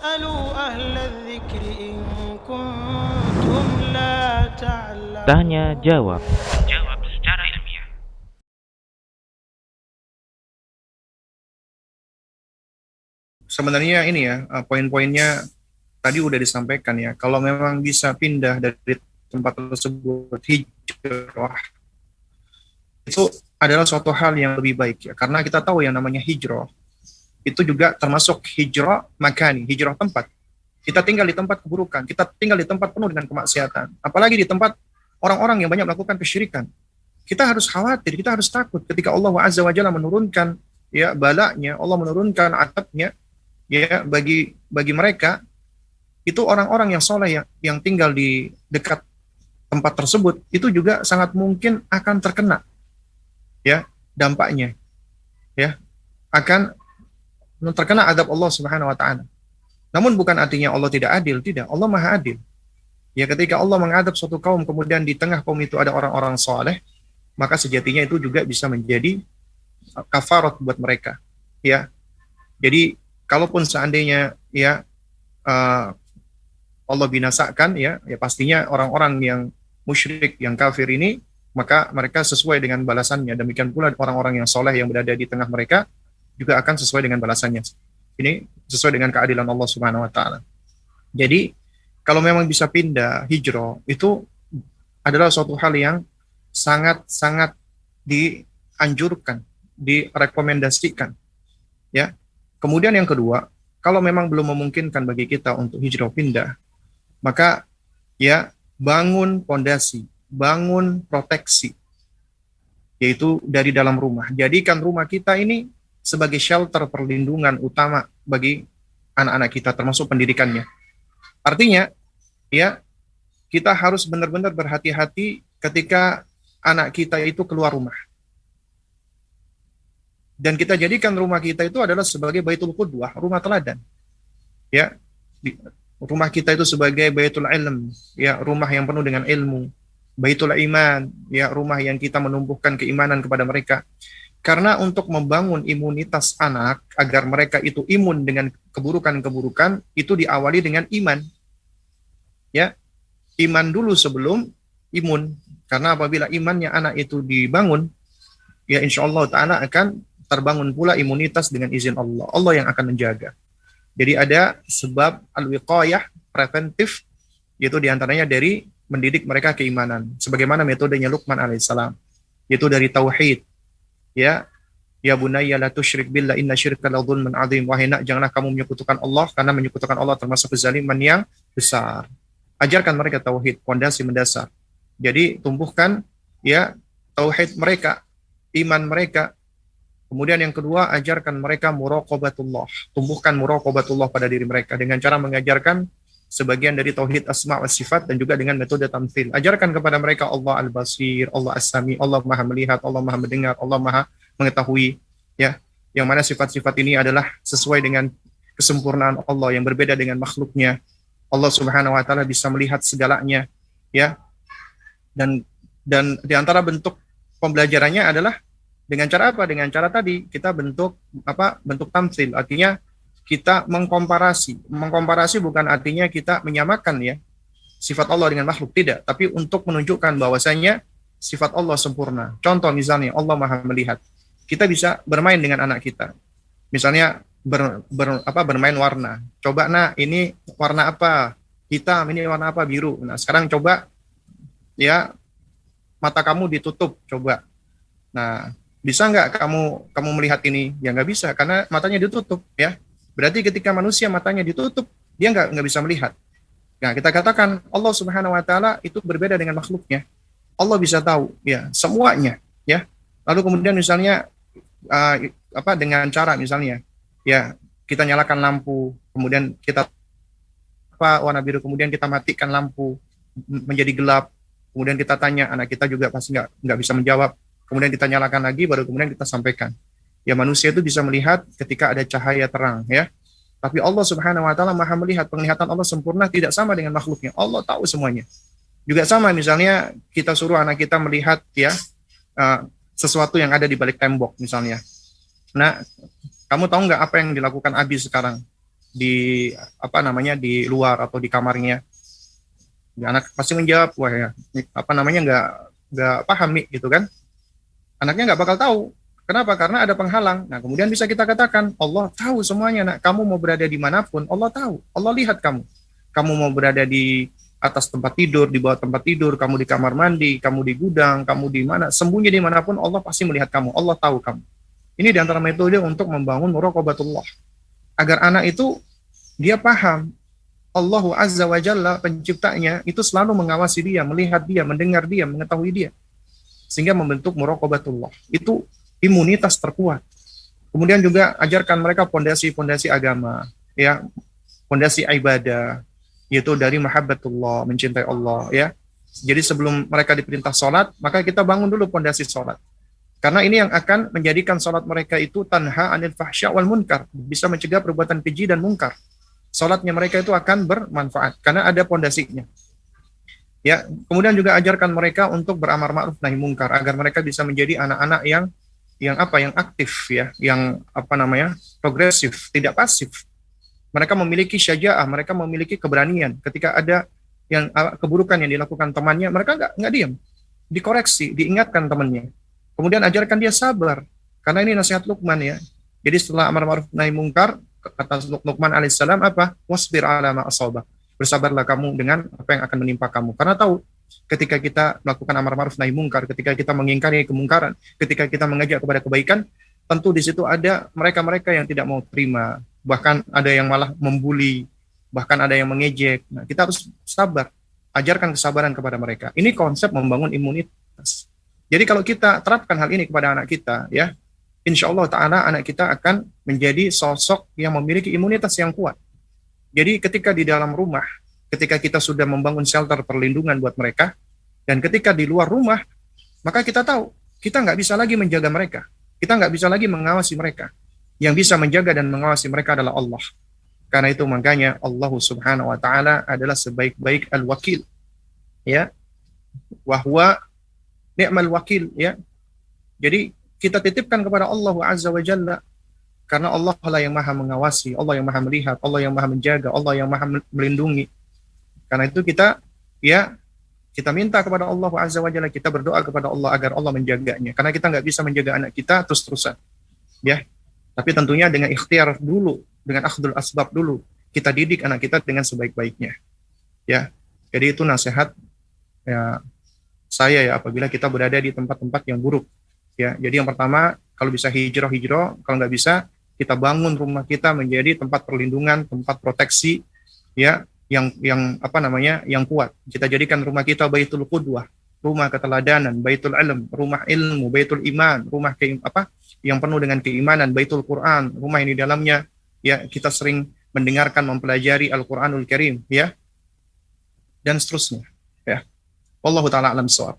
فاسألوا أهل الذكر إن كنتم لا Tanya تعلمون. jawab. Jawab secara ilmiah. Sebenarnya ini ya, poin-poinnya tadi udah disampaikan ya. Kalau memang bisa pindah dari tempat tersebut, hijrah, itu adalah suatu hal yang lebih baik ya. Karena kita tahu yang namanya hijrah, itu juga termasuk hijrah makani, hijrah tempat. Kita tinggal di tempat keburukan, kita tinggal di tempat penuh dengan kemaksiatan. Apalagi di tempat orang-orang yang banyak melakukan kesyirikan. Kita harus khawatir, kita harus takut ketika Allah Azza wa Jalla menurunkan ya balanya, Allah menurunkan adabnya ya bagi mereka, itu orang-orang yang soleh yang tinggal di dekat tempat tersebut itu juga sangat mungkin akan terkena ya dampaknya, ya akan terkena adab Allah Subhanahu wa taala. Namun bukan artinya Allah tidak adil, tidak. Allah Maha adil. Ya ketika Allah mengadab suatu kaum kemudian di tengah kaum itu ada orang-orang soleh, maka sejatinya itu juga bisa menjadi kafarat buat mereka. Ya. Jadi kalaupun seandainya ya Allah binasakan ya pastinya orang-orang yang musyrik, yang kafir ini, maka mereka sesuai dengan balasannya. Demikian pula orang-orang yang soleh yang berada di tengah mereka juga akan sesuai dengan balasannya. Ini sesuai dengan keadilan Allah Subhanahu wa taala. Jadi, kalau memang bisa pindah hijrah, itu adalah suatu hal yang sangat-sangat dianjurkan, direkomendasikan. Ya. Kemudian yang kedua, kalau memang belum memungkinkan bagi kita untuk hijrah pindah, maka ya bangun pondasi, bangun proteksi, yaitu dari dalam rumah. Jadikan rumah kita ini sebagai shelter perlindungan utama bagi anak-anak kita, termasuk pendidikannya. Artinya, ya kita harus benar-benar berhati-hati ketika anak kita itu keluar rumah. Dan kita jadikan rumah kita itu adalah sebagai baitul qudwah, rumah teladan. Ya, rumah kita itu sebagai baitul ilm, ya rumah yang penuh dengan ilmu. Baitul iman, ya rumah yang kita menumbuhkan keimanan kepada mereka. Karena untuk membangun imunitas anak agar mereka itu imun dengan keburukan-keburukan itu diawali dengan iman. Ya, iman dulu sebelum imun. Karena apabila imannya anak itu dibangun, ya insya Allah Ta'ala akan terbangun pula imunitas dengan izin Allah. Allah yang akan menjaga. Jadi ada sebab al-wiqayah preventif, yaitu diantaranya dari mendidik mereka keimanan. Sebagaimana metodenya Luqman alaihissalam, yaitu dari tauhid. Ya bunayya la tusyrik billah inna syirka la dzulmun adzim. Wahai nak, janganlah kamu menyekutukan Allah, karena menyekutukan Allah termasuk kezaliman yang besar. Ajarkan mereka tauhid, pondasi mendasar. Jadi tumbuhkan ya tauhid mereka, iman mereka. Kemudian yang kedua, ajarkan mereka muraqabatullah. Tumbuhkan muraqabatullah pada diri mereka dengan cara mengajarkan sebagian dari tauhid asma wa sifat dan juga dengan metode tamtsil. Ajarkan kepada mereka Allah al-basir, Allah as-sami, Allah maha melihat, Allah maha mendengar, Allah maha mengetahui, ya. Yang mana sifat-sifat ini adalah sesuai dengan kesempurnaan Allah yang berbeda dengan makhluknya. Allah Subhanahu wa taala bisa melihat segalanya, ya. Dan di antara bentuk pembelajarannya adalah dengan cara apa? Dengan cara tadi kita bentuk tamtsil, artinya kita mengkomparasi. Mengkomparasi bukan artinya kita menyamakan ya sifat Allah dengan makhluk, tidak, tapi untuk menunjukkan bahwasanya sifat Allah sempurna. Contoh misalnya Allah maha melihat. Kita bisa bermain dengan anak kita. Misalnya bermain warna. Coba nak, ini warna apa? Hitam, ini warna apa? Biru. Nah, sekarang coba ya mata kamu ditutup, coba. Nah, bisa nggak kamu melihat ini? Ya nggak bisa, karena matanya ditutup ya. Berarti ketika manusia matanya ditutup, dia nggak bisa melihat. Nah, kita katakan Allah Subhanahu wa taala itu berbeda dengan makhluknya. Allah bisa tahu ya semuanya ya. Lalu kemudian misalnya dengan cara misalnya ya kita nyalakan lampu, kemudian kita warna biru, kemudian kita matikan lampu menjadi gelap. Kemudian kita tanya, anak kita juga pasti nggak bisa menjawab. Kemudian kita nyalakan lagi, baru kemudian kita sampaikan. Ya manusia itu bisa melihat ketika ada cahaya terang ya. Tapi Allah Subhanahu wa taala maha melihat, penglihatan Allah sempurna, tidak sama dengan makhluknya. Allah tahu semuanya. Juga sama misalnya kita suruh anak kita melihat ya sesuatu yang ada di balik tembok misalnya. Nah, kamu tahu nggak apa yang dilakukan Abi sekarang? di apa namanya di luar atau di kamarnya, ya, anak pasti menjawab, wah ya, apa namanya nggak paham nih gitu kan. Anaknya nggak bakal tahu. Kenapa? Karena ada penghalang. Nah, kemudian bisa kita katakan, Allah tahu semuanya, nak. Kamu mau berada dimanapun, Allah tahu. Allah lihat kamu. Kamu mau berada di atas tempat tidur, di bawah tempat tidur, kamu di kamar mandi, kamu di gudang, kamu di mana, sembunyi dimanapun, Allah pasti melihat kamu. Allah tahu kamu. Ini diantara metode untuk membangun muraqabatullah. Agar anak itu, dia paham, Allah Azza wa Jalla, penciptanya, itu selalu mengawasi dia, melihat dia, mendengar dia, mengetahui dia. Sehingga membentuk muraqabatullah. Itu imunitas terkuat. Kemudian juga ajarkan mereka pondasi-pondasi agama, ya, pondasi ibadah, yaitu dari mahabbatullah, mencintai Allah, ya. Jadi sebelum mereka diperintah sholat, maka kita bangun dulu pondasi sholat. Karena ini yang akan menjadikan sholat mereka itu tanha anil fahsya wal munkar, bisa mencegah perbuatan keji dan munkar. Sholatnya mereka itu akan bermanfaat karena ada pondasinya. Ya, kemudian juga ajarkan mereka untuk beramar ma'ruf nahi mungkar agar mereka bisa menjadi anak-anak yang aktif, ya, yang apa namanya, progresif, tidak pasif. Mereka memiliki syaja'ah, mereka memiliki keberanian. Ketika ada yang keburukan yang dilakukan temannya, mereka nggak diam, dikoreksi, diingatkan temannya. Kemudian ajarkan dia sabar, karena ini nasihat Luqman, ya. Jadi setelah amar ma'ruf nahi mungkar, kata Luqman alaihissalam apa? Wasbir ala ma asabak. Bersabarlah kamu dengan apa yang akan menimpa kamu. Karena tahu, ketika kita melakukan amar ma'ruf nahi mungkar, ketika kita mengingkari kemungkaran, ketika kita mengajak kepada kebaikan, tentu di situ ada mereka-mereka yang tidak mau terima, bahkan ada yang malah membuli, bahkan ada yang mengejek. Nah, kita harus sabar, ajarkan kesabaran kepada mereka. Ini konsep membangun imunitas. Jadi kalau kita terapkan hal ini kepada anak kita, ya, insya Allah Ta'ala anak kita akan menjadi sosok yang memiliki imunitas yang kuat. Jadi ketika di dalam rumah, ketika kita sudah membangun shelter perlindungan buat mereka, dan ketika di luar rumah, maka kita tahu, kita nggak bisa lagi menjaga mereka. Kita nggak bisa lagi mengawasi mereka. Yang bisa menjaga dan mengawasi mereka adalah Allah. Karena itu makanya Allah Subhanahu wa Ta'ala adalah sebaik-baik al-wakil. Ya. Wahwa ni'mal wakil, ya. Jadi kita titipkan kepada Allah Azza wa Jalla, karena Allah lah yang maha mengawasi, Allah yang maha melihat, Allah yang maha menjaga, Allah yang maha melindungi. Karena itu kita minta kepada Allah Azza wa Jalla, kita berdoa kepada Allah agar Allah menjaganya. Karena kita nggak bisa menjaga anak kita terus-terusan, ya. Tapi tentunya dengan ikhtiar dulu, dengan akhdul asbab dulu, kita didik anak kita dengan sebaik-baiknya, ya. Jadi itu nasihat, ya, saya, ya, apabila kita berada di tempat-tempat yang buruk, ya. Jadi yang pertama, kalau bisa hijrah, kalau nggak bisa, kita bangun rumah kita menjadi tempat perlindungan, tempat proteksi, ya, yang apa namanya, yang kuat. Kita jadikan rumah kita baitul qudwah, rumah keteladanan, baitul ilm, rumah ilmu, baitul iman, rumah yang penuh dengan keimanan, baitul Quran, rumah ini dalamnya, ya, kita sering mendengarkan, mempelajari Al-Quranul Karim, ya, dan seterusnya, ya. Wallahu ta'ala alam shawab.